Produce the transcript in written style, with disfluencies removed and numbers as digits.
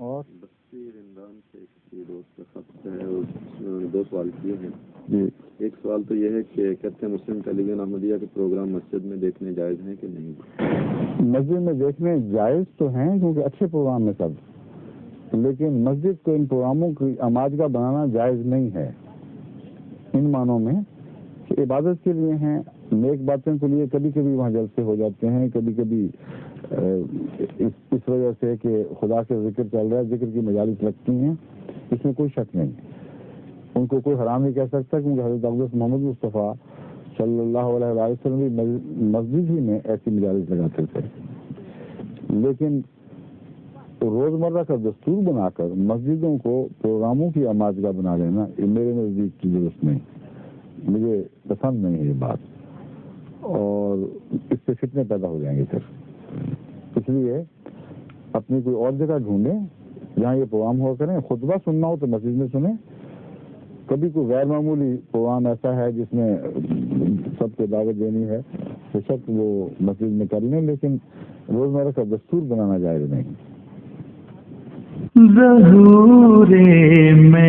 اور بستی رندان سے کسی دوست کا خط ہے، اس میں دو سوال کیے ہیں جی، ایک سوال تو یہ ہے کہ کہتے ہیں مسلم ٹیلی ویژن احمدیہ کے پروگرام مسجد میں دیکھنے جائز ہیں کہ نہیں؟ مسجد میں دیکھنے جائز تو ہیں کیونکہ اچھے پروگرام ہیں سب، لیکن مسجد کو ان پروگراموں کی آماج کا بنانا جائز نہیں ہے، ان معنوں میں کہ عبادت کے لیے ہیں، نیک باتوں کے لیے کبھی کبھی وہاں جلسے ہو جاتے ہیں، کبھی کبھی اس وجہ سے کہ خدا کے ذکر چل رہا ہے، ذکر کی مجالس لگتی ہیں، اس میں کوئی شک نہیں، ان کو کوئی حرام نہیں کہہ سکتا، کیونکہ حضرت اقدس محمد مصطفیٰ صلی اللہ علیہ وسلم بھی مسجد ہی میں ایسی مجالس لگاتے تھے، لیکن روزمرہ کا دستور بنا کر مسجدوں کو پروگراموں کی آماجگاہ بنا لینا یہ میرے نزدیک کی درست نہیں، مجھے پسند نہیں ہے یہ بات، اور اس سے فتنے پیدا ہو جائیں گے پھر، اس لیے اپنی کوئی اور جگہ ڈھونڈیں جہاں یہ پروگرام ہو کریں، خطبہ سننا ہو تو مسجد میں سنیں، کبھی کوئی غیر معمولی پروگرام ایسا ہے جس میں سب کو دعوت دینی ہے بے شک وہ مسجد میں کر لیں، لیکن روزمرہ کا دستور بنانا جائز نہیں۔ ظہور مہ